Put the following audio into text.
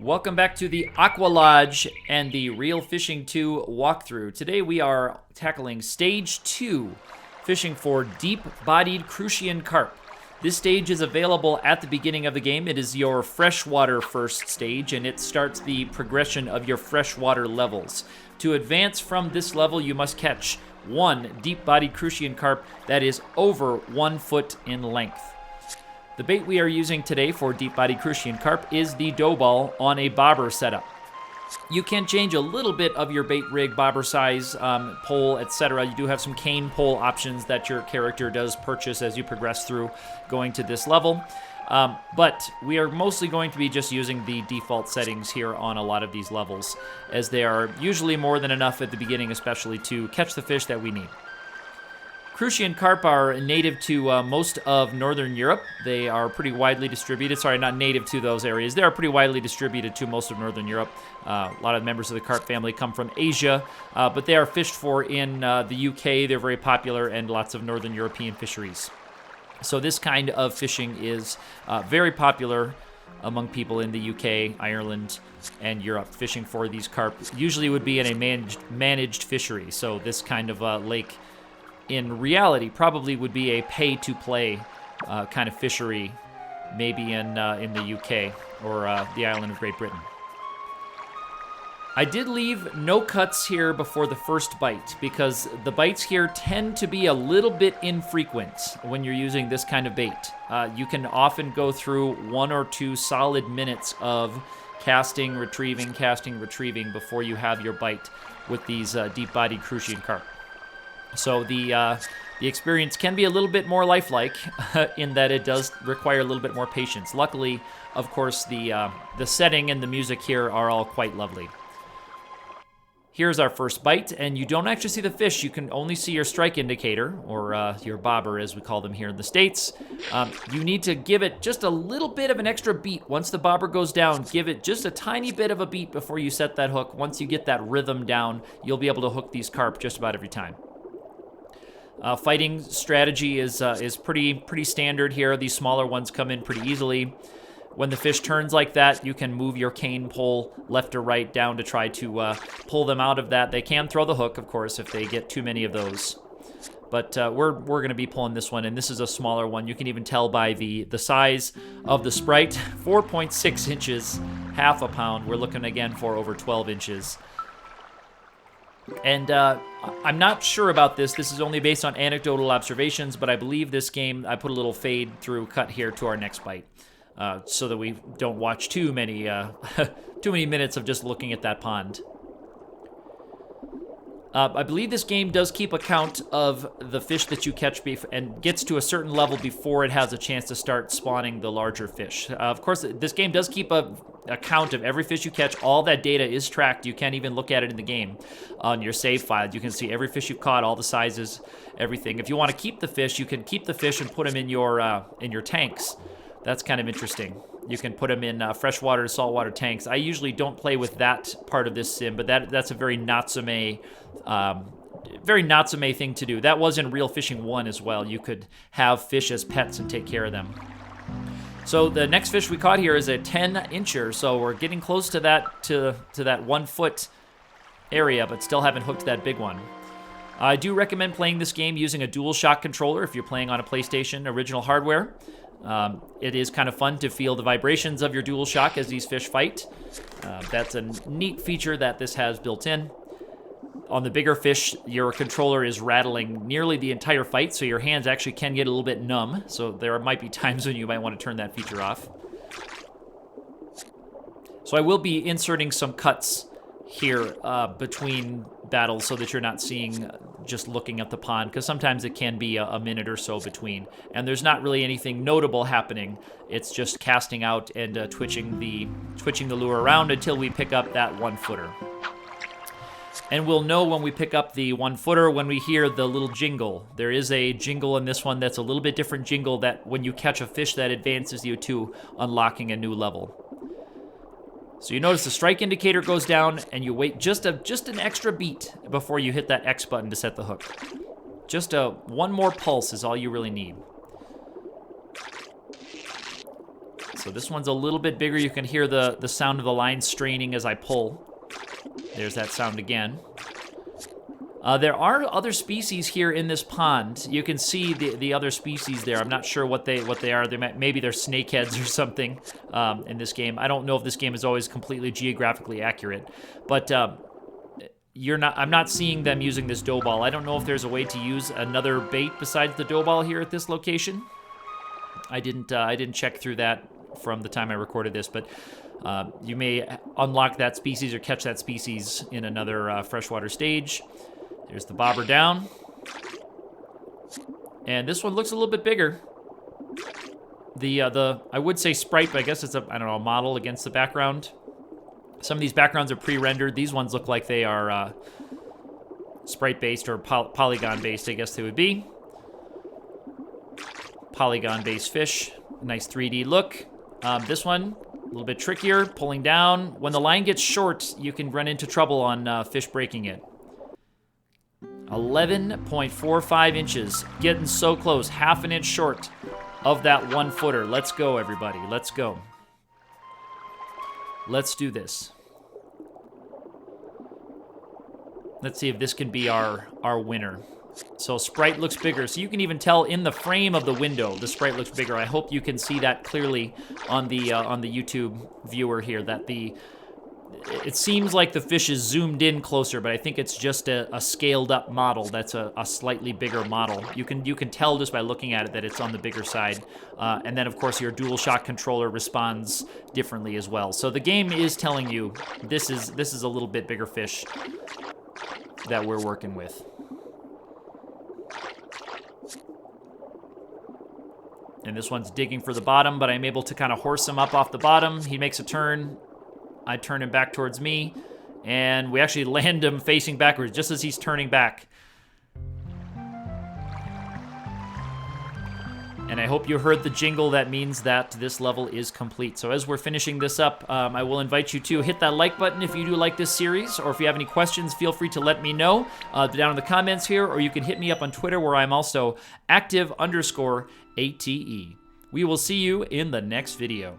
Welcome back to the Aqua Lodge and the Real Fishing 2 walkthrough. Today we are tackling Stage 2, fishing for deep-bodied Crucian Carp. This stage is available at the beginning of the game. It is your freshwater first stage, and it starts the progression of your freshwater levels. To advance from this level, you must catch one deep-bodied Crucian Carp that is over 1 foot in length. The bait we are using today for deep-bodied Crucian Carp is the dough ball on a bobber setup. You can change a little bit of your bait rig, bobber size, pole, etc. You do have some cane pole options that your character does purchase as you progress through going to this level. But we are mostly going to be just using the default settings here on a lot of these levels, as they are usually more than enough at the beginning, especially to catch the fish that we need. Crucian carp are native to most of Northern Europe. They are pretty widely distributed. Sorry, not native to those areas. They are pretty widely distributed to most of Northern Europe. A lot of members of the carp family come from Asia, but they are fished for in the UK. They're very popular and lots of Northern European fisheries. So this kind of fishing is very popular among people in the UK, Ireland, and Europe. Fishing for these carp usually would be in a managed fishery. So this kind of lake, in reality, probably would be a pay-to-play kind of fishery, maybe in the UK or the island of Great Britain. I did leave no cuts here before the first bite because the bites here tend to be a little bit infrequent when you're using this kind of bait. You can often go through 1 or 2 solid minutes of casting, retrieving before you have your bite with these deep-bodied Crucian carp. So the experience can be a little bit more lifelike in that it does require a little bit more patience. Luckily, of course, the setting and the music here are all quite lovely. Here's our first bite, and you don't actually see the fish. You can only see your strike indicator, or your bobber as we call them here in the States. You need to give it just a little bit of an extra beat. Once the bobber goes down, give it just a tiny bit of a beat before you set that hook. Once you get that rhythm down, you'll be able to hook these carp just about every time. Fighting strategy is pretty standard here. These smaller ones come in pretty easily. When the fish turns like that, you can move your cane pole left or right down to try to pull them out of that. They can throw the hook, of course, if they get too many of those. But we're going to be pulling this one, and this is a smaller one. You can even tell by the size of the Sprite. 4.6 inches, half a pound. We're looking again for over 12 inches. And I'm not sure about this. This is only based on anecdotal observations, but I believe this game, I put a little fade through cut here to our next bite, so that we don't watch too many minutes of just looking at that pond. I believe this game does keep account of the fish that you catch and gets to a certain level before it has a chance to start spawning the larger fish. Of course, this game does keep a count of every fish you catch. All that data is tracked. You can't even look at it in the game on your save file. You can see every fish you've caught, all the sizes, everything. If you want to keep the fish, you can keep the fish and put them in your tanks. That's kind of interesting. You can put them in freshwater, saltwater tanks. I usually don't play with that part of this sim, but that's a very Natsume thing to do. That was in Real Fishing 1 as well. You could have fish as pets and take care of them. So the next fish we caught here is a 10-incher, so we're getting close to that 1 foot area, but still haven't hooked that big one. I do recommend playing this game using a DualShock controller if you're playing on a PlayStation original hardware. It is kind of fun to feel the vibrations of your DualShock as these fish fight. That's a neat feature that this has built in. On the bigger fish, your controller is rattling nearly the entire fight, so your hands actually can get a little bit numb. So there might be times when you might want to turn that feature off. So I will be inserting some cuts here between battles so that you're not seeing just looking at the pond, because sometimes it can be a minute or so between, and there's not really anything notable happening. It's just casting out and twitching the lure around until we pick up that 1 footer. And we'll know when we pick up the 1 footer when we hear the little jingle. There is a jingle in this one that's a little bit different jingle that when you catch a fish that advances you to unlocking a new level. So you notice the strike indicator goes down, and you wait just an extra beat before you hit that X button to set the hook. Just one more pulse is all you really need. So this one's a little bit bigger. You can hear the sound of the line straining as I pull. There's that sound again. There are other species here in this pond. You can see the other species there. I'm not sure what they are. Maybe they're snakeheads or something in this game. I don't know if this game is always completely geographically accurate, but I'm not seeing them using this dough ball. I don't know if there's a way to use another bait besides the dough ball here at this location. I didn't check through that from the time I recorded this, but you may unlock that species or catch that species in another freshwater stage. There's the bobber down. And this one looks a little bit bigger. I would say sprite, but I guess it's a model against the background. Some of these backgrounds are pre-rendered. These ones look like they are sprite-based or polygon-based, I guess they would be. Polygon-based fish. Nice 3D look. This one, a little bit trickier, pulling down. When the line gets short, you can run into trouble on fish breaking it. 11.45 inches. Getting so close. Half an inch short of that 1 footer. Let's go, everybody. Let's go. Let's do this. Let's see if this can be our winner. So sprite looks bigger. So you can even tell in the frame of the window, the sprite looks bigger. I hope you can see that clearly on the YouTube viewer here, that it seems like the fish is zoomed in closer, but I think it's just a scaled up model. That's a slightly bigger model. You can tell just by looking at it that it's on the bigger side. And then, of course, your DualShock controller responds differently as well. So the game is telling you this is a little bit bigger fish that we're working with. And this one's digging for the bottom, but I'm able to kind of horse him up off the bottom. He makes a turn. I turn him back towards me, and we actually land him facing backwards just as he's turning back. And I hope you heard the jingle. That means that this level is complete. So as we're finishing this up, I will invite you to hit that like button if you do like this series, or if you have any questions, feel free to let me know down in the comments here, or you can hit me up on Twitter where I'm also active_ATE. We will see you in the next video.